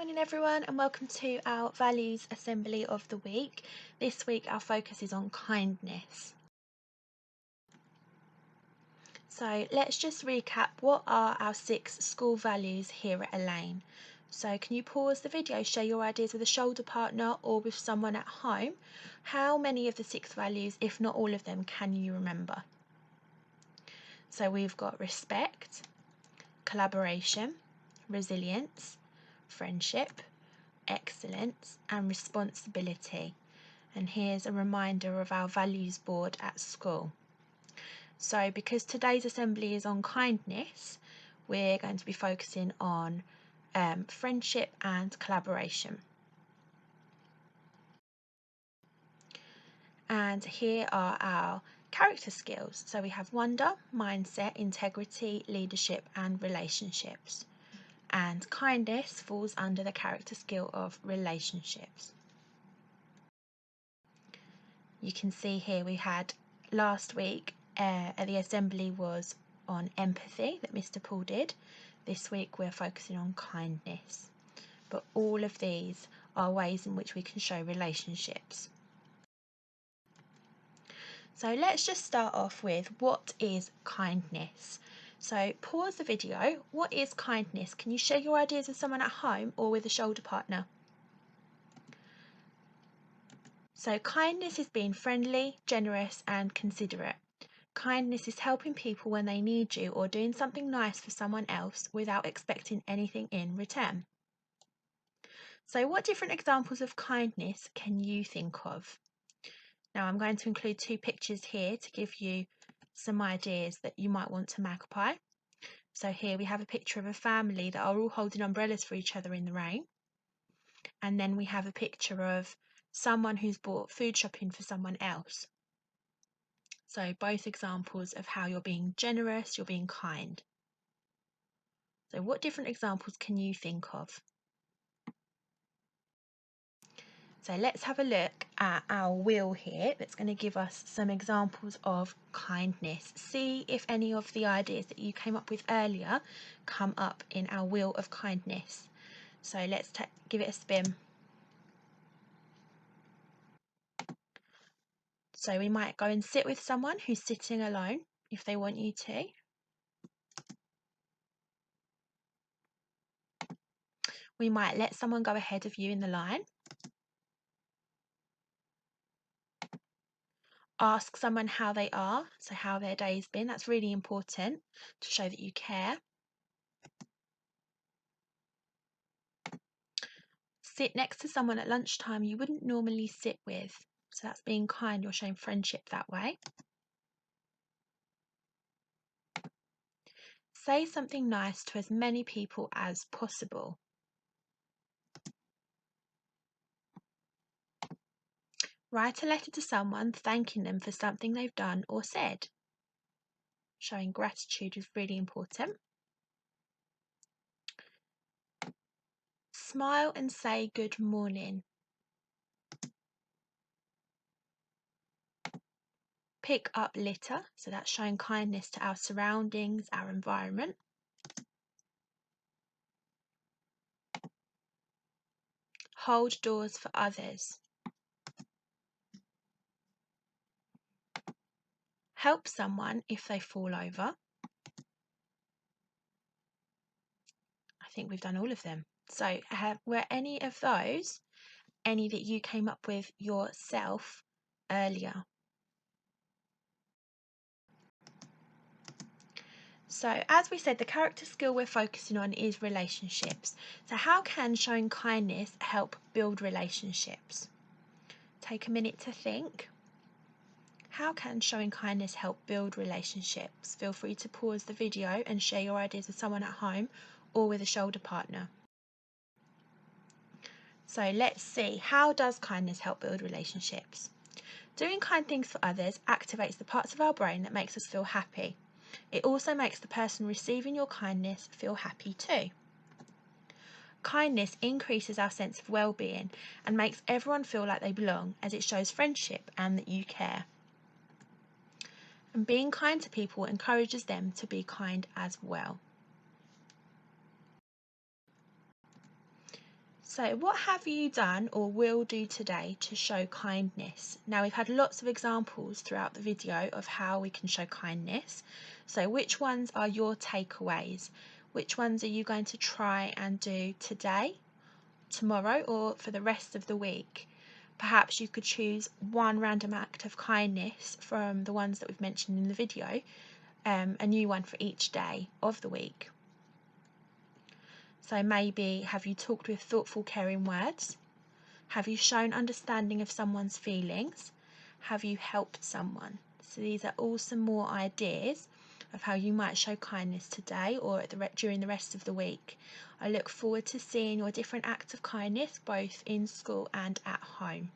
Morning everyone and welcome to our values assembly of the week. This week our focus is on kindness. So let's just recap what are our 6 school values here at Elaine. So can you pause the video, share your ideas with a shoulder partner or with someone at home? How many of the 6 values, if not all of them, can you remember? So we've got respect, collaboration, resilience, friendship, excellence and responsibility. And here's a reminder of our values board at school. So because today's assembly is on kindness, we're going to be focusing on friendship and collaboration. And here are our character skills. So we have wonder, mindset, integrity, leadership and relationships. And kindness falls under the character skill of relationships. You can see here we had last week at the assembly was on empathy that Mr. Paul did. This week we're focusing on kindness. But all of these are ways in which we can show relationships. So let's just start off with what is kindness. So pause the video. What is kindness? Can you share your ideas with someone at home or with a shoulder partner? So kindness is being friendly, generous and considerate. Kindness is helping people when they need you or doing something nice for someone else without expecting anything in return. So what different examples of kindness can you think of? Now I'm going to include 2 pictures here to give you some ideas that you might want to magpie. So here we have a picture of a family that are all holding umbrellas for each other in the rain. And then we have a picture of someone who's bought food shopping for someone else. So both examples of how you're being generous, you're being kind. So what different examples can you think of? So let's have a look at our wheel here that's going to give us some examples of kindness. See if any of the ideas that you came up with earlier come up in our wheel of kindness. So let's give it a spin. So we might go and sit with someone who's sitting alone if they want you to. We might let someone go ahead of you in the line. Ask someone how they are, so how their day's been. That's really important to show that you care. Sit next to someone at lunchtime you wouldn't normally sit with. So that's being kind, you're showing friendship that way. Say something nice to as many people as possible. Write a letter to someone thanking them for something they've done or said. Showing gratitude is really important. Smile and say good morning. Pick up litter, so that's showing kindness to our surroundings, our environment. Hold doors for others. Help someone if they fall over. I think we've done all of them. So were any of those any that you came up with yourself earlier? So as we said, the character skill we're focusing on is relationships. So how can showing kindness help build relationships? Take a minute to think. How can showing kindness help build relationships? Feel free to pause the video and share your ideas with someone at home or with a shoulder partner. So let's see, how does kindness help build relationships? Doing kind things for others activates the parts of our brain that makes us feel happy. It also makes the person receiving your kindness feel happy too. Kindness increases our sense of well-being and makes everyone feel like they belong, as it shows friendship and that you care. And being kind to people encourages them to be kind as well. So, what have you done or will do today to show kindness? Now, we've had lots of examples throughout the video of how we can show kindness. So, which ones are your takeaways? Which ones are you going to try and do today, tomorrow, or for the rest of the week? Perhaps you could choose one random act of kindness from the ones that we've mentioned in the video, a new one for each day of the week. So maybe, have you talked with thoughtful, caring words? Have you shown understanding of someone's feelings? Have you helped someone? So these are all some more ideas of how you might show kindness today or during the rest of the week. I look forward to seeing your different acts of kindness both in school and at home.